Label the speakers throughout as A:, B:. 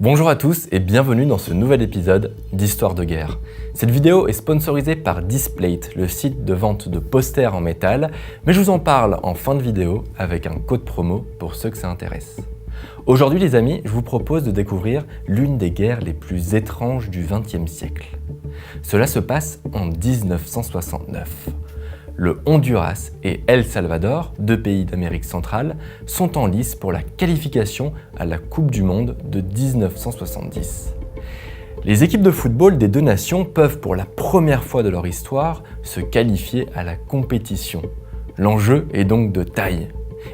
A: Bonjour à tous et bienvenue dans ce nouvel épisode d'Histoire de guerre. Cette vidéo est sponsorisée par Displate, le site de vente de posters en métal, mais je vous en parle en fin de vidéo avec un code promo pour ceux que ça intéresse. Aujourd'hui les amis, je vous propose de découvrir l'une des guerres les plus étranges du XXe siècle. Cela se passe en 1969. Le Honduras et El Salvador, deux pays d'Amérique centrale, sont en lice pour la qualification à la Coupe du Monde de 1970. Les équipes de football des deux nations peuvent pour la première fois de leur histoire se qualifier à la compétition. L'enjeu est donc de taille.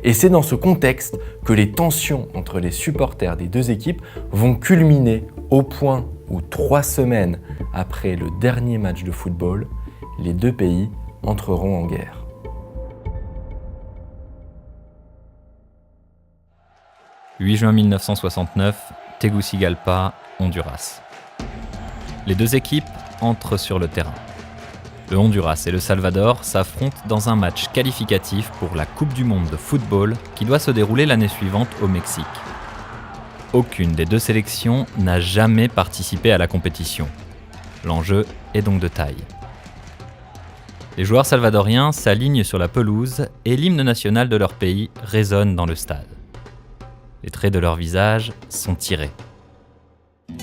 A: Et c'est dans ce contexte que les tensions entre les supporters des deux équipes vont culminer au point où 3 semaines après le dernier match de football, les deux pays entreront en guerre.
B: « 8 juin 1969, Tegucigalpa, Honduras. Les deux équipes entrent sur le terrain. Le Honduras et le Salvador s'affrontent dans un match qualificatif pour la Coupe du Monde de football qui doit se dérouler l'année suivante au Mexique. Aucune des deux sélections n'a jamais participé à la compétition. L'enjeu est donc de taille. Les joueurs salvadoriens s'alignent sur la pelouse et l'hymne national de leur pays résonne dans le stade. Les traits de leur visage sont tirés.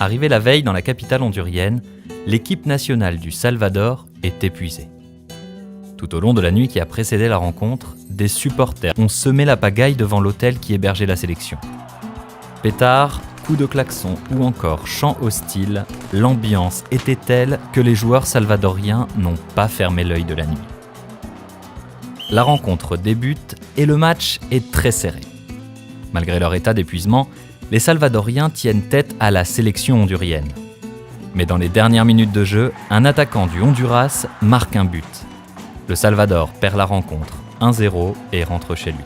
B: Arrivée la veille dans la capitale hondurienne, l'équipe nationale du Salvador est épuisée. Tout au long de la nuit qui a précédé la rencontre, des supporters ont semé la pagaille devant l'hôtel qui hébergeait la sélection. Pétards, coups de klaxon ou encore chants hostiles, l'ambiance était telle que les joueurs salvadoriens n'ont pas fermé l'œil de la nuit. La rencontre débute et le match est très serré. Malgré leur état d'épuisement, les Salvadoriens tiennent tête à la sélection hondurienne. Mais dans les dernières minutes de jeu, un attaquant du Honduras marque un but. Le Salvador perd la rencontre 1-0 et rentre chez lui.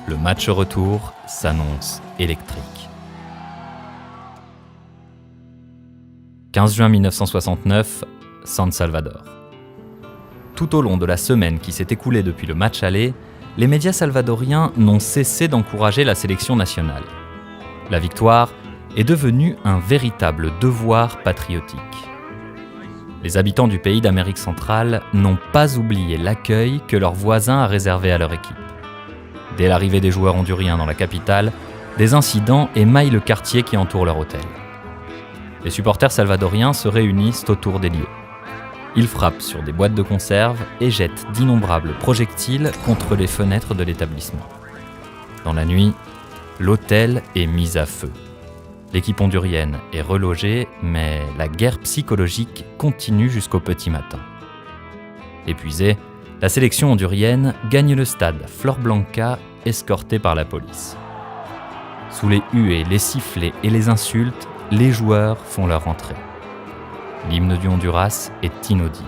B: Le match retour s'annonce électrique. 15 juin 1969, San Salvador. Tout au long de la semaine qui s'est écoulée depuis le match aller, les médias salvadoriens n'ont cessé d'encourager la sélection nationale. La victoire est devenue un véritable devoir patriotique. Les habitants du pays d'Amérique centrale n'ont pas oublié l'accueil que leur voisin a réservé à leur équipe. Dès l'arrivée des joueurs honduriens dans la capitale, des incidents émaillent le quartier qui entoure leur hôtel. Les supporters salvadoriens se réunissent autour des lieux. Ils frappent sur des boîtes de conserve et jettent d'innombrables projectiles contre les fenêtres de l'établissement. Dans la nuit, l'hôtel est mis à feu. L'équipe hondurienne est relogée, mais la guerre psychologique continue jusqu'au petit matin. Épuisée, la sélection hondurienne gagne le stade Flor Blanca, escortée par la police. Sous les huées, les sifflets et les insultes, les joueurs font leur entrée. L'hymne du Honduras est inaudible.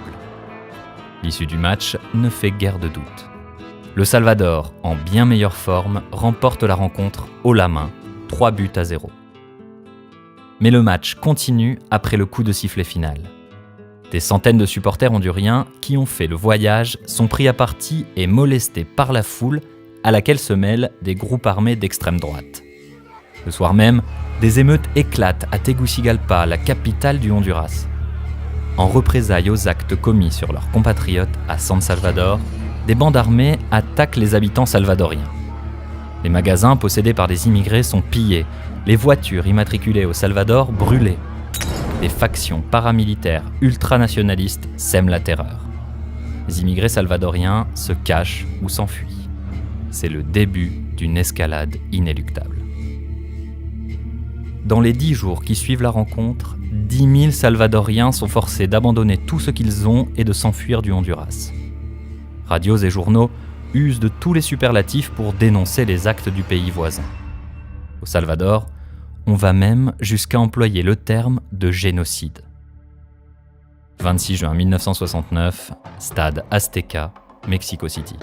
B: L'issue du match ne fait guère de doute. Le Salvador, en bien meilleure forme, remporte la rencontre haut la main, 3-0. Mais le match continue après le coup de sifflet final. Des centaines de supporters honduriens qui ont fait le voyage sont pris à partie et molestés par la foule à laquelle se mêlent des groupes armés d'extrême droite. Le soir même, des émeutes éclatent à Tegucigalpa, la capitale du Honduras. En représailles aux actes commis sur leurs compatriotes à San Salvador, des bandes armées attaquent les habitants salvadoriens. Les magasins possédés par des immigrés sont pillés, les voitures immatriculées au Salvador brûlées. Des factions paramilitaires ultranationalistes sèment la terreur. Les immigrés salvadoriens se cachent ou s'enfuient. C'est le début d'une escalade inéluctable. Dans les 10 jours qui suivent la rencontre, 10 000 Salvadoriens sont forcés d'abandonner tout ce qu'ils ont et de s'enfuir du Honduras. Radios et journaux usent de tous les superlatifs pour dénoncer les actes du pays voisin. Au Salvador, on va même jusqu'à employer le terme de génocide. 26 juin 1969, stade Azteca, Mexico City.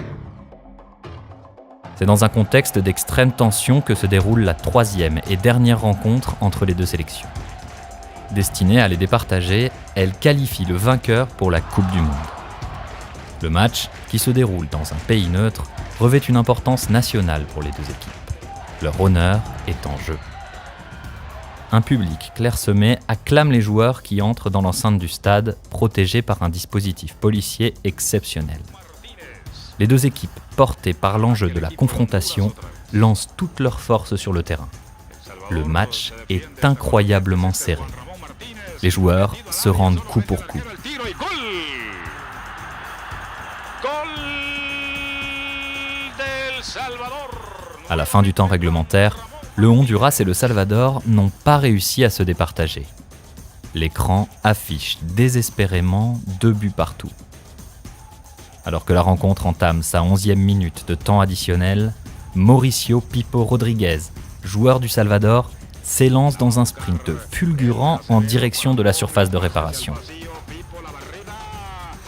B: C'est dans un contexte d'extrême tension que se déroule la 3e et dernière rencontre entre les deux sélections. Destinée à les départager, elle qualifie le vainqueur pour la Coupe du Monde. Le match, qui se déroule dans un pays neutre, revêt une importance nationale pour les deux équipes. Leur honneur est en jeu. un public clairsemé acclame les joueurs qui entrent dans l'enceinte du stade, protégés par un dispositif policier exceptionnel. Les deux équipes, portées par l'enjeu de la confrontation, lancent toutes leurs forces sur le terrain. Le match est incroyablement serré. Les joueurs se rendent coup pour coup. À la fin du temps réglementaire, le Honduras et le Salvador n'ont pas réussi à se départager. L'écran affiche désespérément 2 buts partout. Alors que la rencontre entame sa 11e minute de temps additionnel, Mauricio Pipo Rodriguez, joueur du Salvador, s'élance dans un sprint fulgurant en direction de la surface de réparation.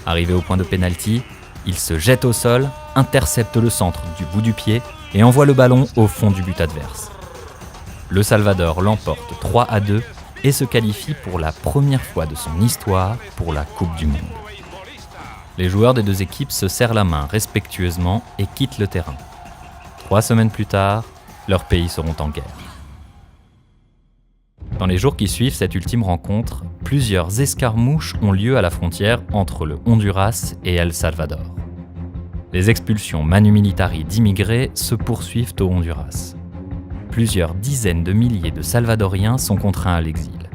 B: Arrivé au point de pénalty, il se jette au sol, intercepte le centre du bout du pied et envoie le ballon au fond du but adverse. Le Salvador l'emporte 3-2 et se qualifie pour la première fois de son histoire pour la Coupe du Monde. Les joueurs des deux équipes se serrent la main respectueusement et quittent le terrain. 3 semaines plus tard, leurs pays seront en guerre. Dans les jours qui suivent cette ultime rencontre, plusieurs escarmouches ont lieu à la frontière entre le Honduras et El Salvador. Les expulsions manu militari d'immigrés se poursuivent au Honduras. Plusieurs dizaines de milliers de Salvadoriens sont contraints à l'exil.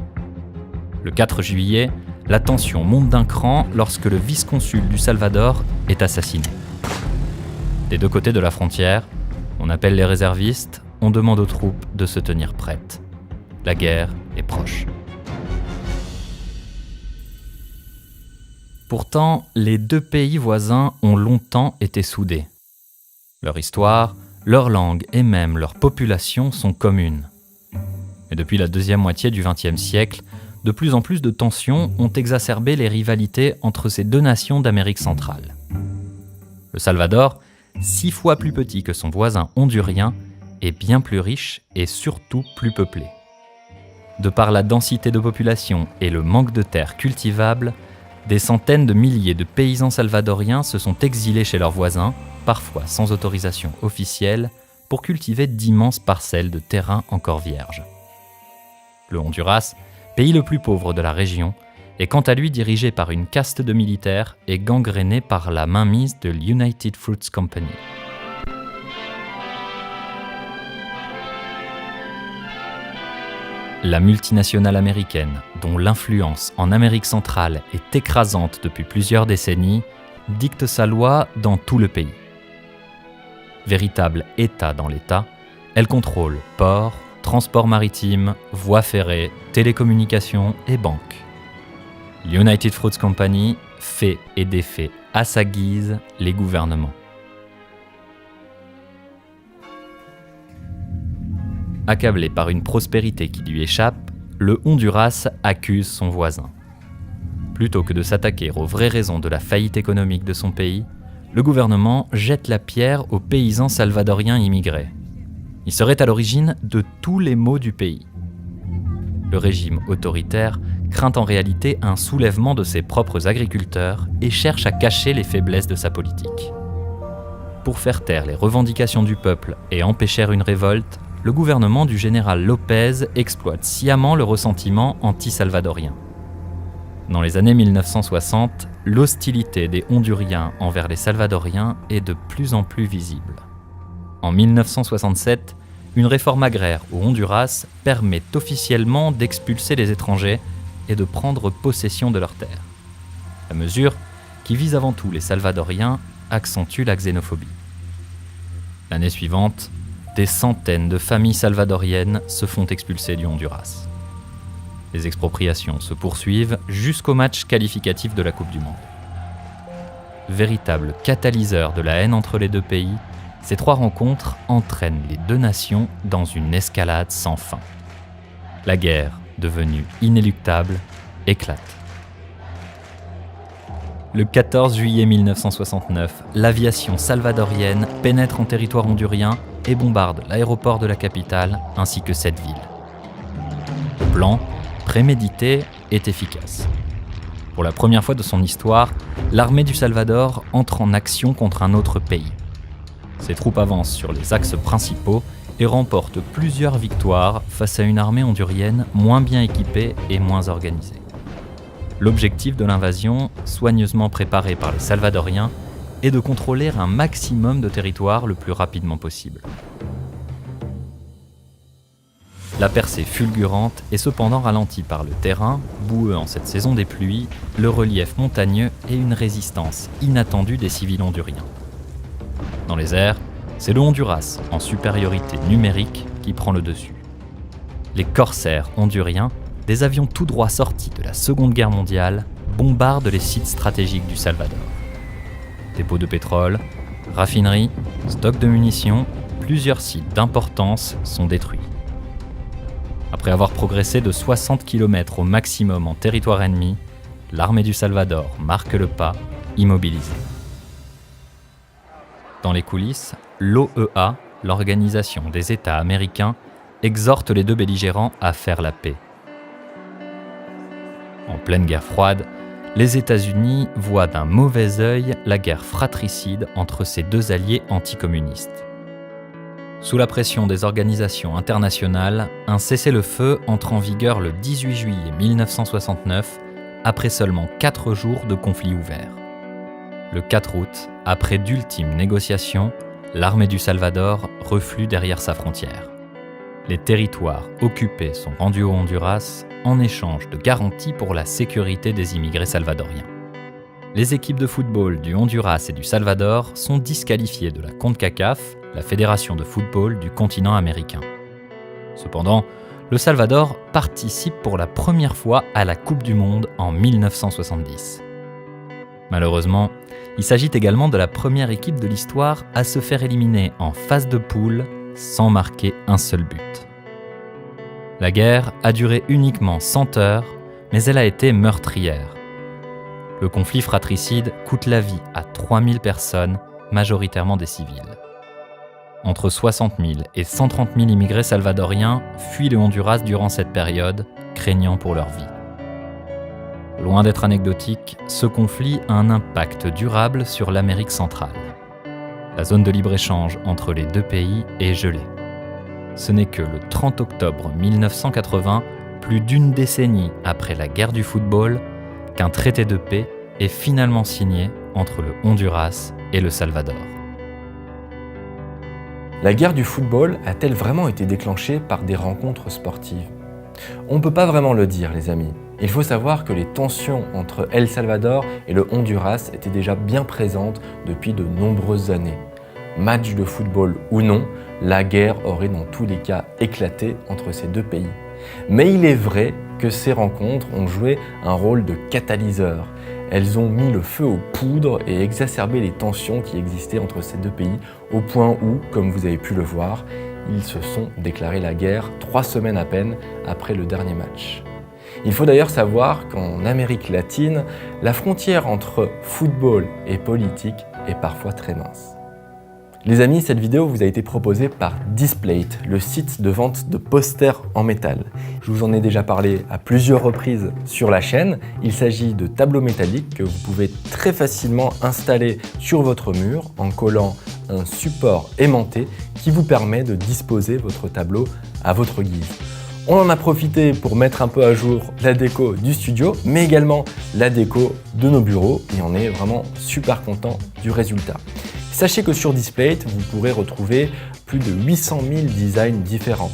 B: Le 4 juillet, la tension monte d'un cran lorsque le vice-consul du Salvador est assassiné. Des deux côtés de la frontière, on appelle les réservistes, on demande aux troupes de se tenir prêtes. La guerre est proche. Pourtant, les deux pays voisins ont longtemps été soudés. Leur histoire, leur langue et même leur population sont communes. Mais depuis la deuxième moitié du XXe siècle, de plus en plus de tensions ont exacerbé les rivalités entre ces deux nations d'Amérique centrale. Le Salvador, 6 fois plus petit que son voisin hondurien, est bien plus riche et surtout plus peuplé. De par la densité de population et le manque de terres cultivables, des centaines de milliers de paysans salvadoriens se sont exilés chez leurs voisins, parfois sans autorisation officielle, pour cultiver d'immenses parcelles de terrain encore vierges. Le Honduras, pays le plus pauvre de la région, est quant à lui dirigé par une caste de militaires et gangréné par la mainmise de l'United Fruits Company. La multinationale américaine, dont l'influence en Amérique centrale est écrasante depuis plusieurs décennies, dicte sa loi dans tout le pays. Véritable État dans l'État, elle contrôle ports, transports maritimes, voies ferrées, télécommunications et banques. L'United Fruits Company fait et défait à sa guise les gouvernements. Accablé par une prospérité qui lui échappe, le Honduras accuse son voisin. Plutôt que de s'attaquer aux vraies raisons de la faillite économique de son pays, le gouvernement jette la pierre aux paysans salvadoriens immigrés. Ils seraient à l'origine de tous les maux du pays. Le régime autoritaire craint en réalité un soulèvement de ses propres agriculteurs et cherche à cacher les faiblesses de sa politique. Pour faire taire les revendications du peuple et empêcher une révolte, le gouvernement du général Lopez exploite sciemment le ressentiment anti-salvadorien. Dans les années 1960, l'hostilité des Honduriens envers les Salvadoriens est de plus en plus visible. En 1967, une réforme agraire au Honduras permet officiellement d'expulser les étrangers et de prendre possession de leurs terres. La mesure, qui vise avant tout les Salvadoriens, accentue la xénophobie. L'année suivante, des centaines de familles salvadoriennes se font expulser du Honduras. Les expropriations se poursuivent jusqu'au match qualificatif de la Coupe du Monde. Véritable catalyseur de la haine entre les deux pays, ces 3 rencontres entraînent les deux nations dans une escalade sans fin. La guerre, devenue inéluctable, éclate. Le 14 juillet 1969, l'aviation salvadorienne pénètre en territoire hondurien et bombarde l'aéroport de la capitale ainsi que cette ville. Le plan, prémédité, est efficace. Pour la première fois de son histoire, l'armée du Salvador entre en action contre un autre pays. Ses troupes avancent sur les axes principaux et remporte plusieurs victoires face à une armée hondurienne moins bien équipée et moins organisée. L'objectif de l'invasion, soigneusement préparé par les Salvadoriens, est de contrôler un maximum de territoire le plus rapidement possible. La percée fulgurante est cependant ralentie par le terrain, boueux en cette saison des pluies, le relief montagneux et une résistance inattendue des civils honduriens. Dans les airs, c'est le Honduras, en supériorité numérique, qui prend le dessus. Les corsaires honduriens, des avions tout droit sortis de la Seconde Guerre mondiale, bombardent les sites stratégiques du Salvador. Dépôts de pétrole, raffineries, stocks de munitions, plusieurs sites d'importance sont détruits. Après avoir progressé de 60 km au maximum en territoire ennemi, l'armée du Salvador marque le pas, immobilisée. Dans les coulisses, l'OEA, l'Organisation des États américains, exhorte les deux belligérants à faire la paix. En pleine guerre froide, les États-Unis voient d'un mauvais œil la guerre fratricide entre ces deux alliés anticommunistes. Sous la pression des organisations internationales, un cessez-le-feu entre en vigueur le 18 juillet 1969, après seulement 4 jours de conflit ouvert. Le 4 août, après d'ultimes négociations, l'armée du Salvador reflue derrière sa frontière. Les territoires occupés sont rendus au Honduras en échange de garanties pour la sécurité des immigrés salvadoriens. Les équipes de football du Honduras et du Salvador sont disqualifiées de la CONCACAF, la fédération de football du continent américain. Cependant, le Salvador participe pour la première fois à la Coupe du Monde en 1970. Malheureusement, il s'agit également de la première équipe de l'histoire à se faire éliminer en phase de poule sans marquer un seul but. La guerre a duré uniquement 100 heures, mais elle a été meurtrière. Le conflit fratricide coûte la vie à 3000 personnes, majoritairement des civils. Entre 60 000 et 130 000 immigrés salvadoriens fuient le Honduras durant cette période, craignant pour leur vie. Loin d'être anecdotique, ce conflit a un impact durable sur l'Amérique centrale. La zone de libre-échange entre les deux pays est gelée. Ce n'est que le 30 octobre 1980, plus d'une décennie après la guerre du football, qu'un traité de paix est finalement signé entre le Honduras et le Salvador.
A: La guerre du football a-t-elle vraiment été déclenchée par des rencontres sportives ? On ne peut pas vraiment le dire, les amis. Il faut savoir que les tensions entre El Salvador et le Honduras étaient déjà bien présentes depuis de nombreuses années. Match de football ou non, la guerre aurait dans tous les cas éclaté entre ces deux pays. Mais il est vrai que ces rencontres ont joué un rôle de catalyseur. Elles ont mis le feu aux poudres et exacerbé les tensions qui existaient entre ces deux pays, au point où, comme vous avez pu le voir, ils se sont déclaré la guerre 3 semaines à peine après le dernier match. Il faut d'ailleurs savoir qu'en Amérique latine, la frontière entre football et politique est parfois très mince. Les amis, cette vidéo vous a été proposée par Displate, le site de vente de posters en métal. Je vous en ai déjà parlé à plusieurs reprises sur la chaîne. Il s'agit de tableaux métalliques que vous pouvez très facilement installer sur votre mur en collant un support aimanté qui vous permet de disposer votre tableau à votre guise. On en a profité pour mettre un peu à jour la déco du studio, mais également la déco de nos bureaux et on est vraiment super content du résultat. Sachez que sur Displate, vous pourrez retrouver plus de 800 000 designs différents.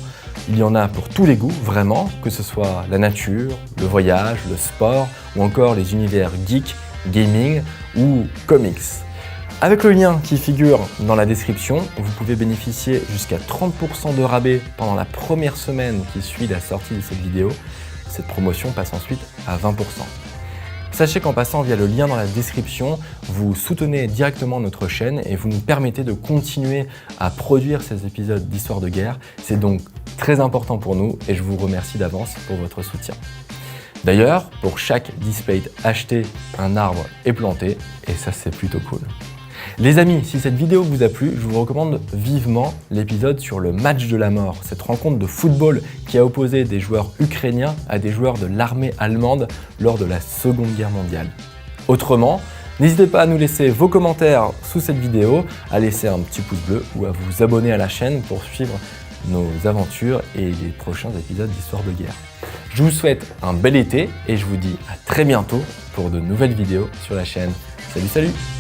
A: Il y en a pour tous les goûts, vraiment, que ce soit la nature, le voyage, le sport ou encore les univers geek, gaming ou comics. Avec le lien qui figure dans la description, vous pouvez bénéficier jusqu'à 30% de rabais pendant la première semaine qui suit la sortie de cette vidéo. Cette promotion passe ensuite à 20%. Sachez qu'en passant via le lien dans la description, vous soutenez directement notre chaîne et vous nous permettez de continuer à produire ces épisodes d'Histoire de guerre. C'est donc très important pour nous et je vous remercie d'avance pour votre soutien. D'ailleurs, pour chaque Displate acheté, un arbre est planté et ça c'est plutôt cool. Les amis, si cette vidéo vous a plu, je vous recommande vivement l'épisode sur le match de la mort, cette rencontre de football qui a opposé des joueurs ukrainiens à des joueurs de l'armée allemande lors de la Seconde Guerre mondiale. Autrement, n'hésitez pas à nous laisser vos commentaires sous cette vidéo, à laisser un petit pouce bleu ou à vous abonner à la chaîne pour suivre nos aventures et les prochains épisodes d'Histoire de guerre. Je vous souhaite un bel été et je vous dis à très bientôt pour de nouvelles vidéos sur la chaîne. Salut, salut!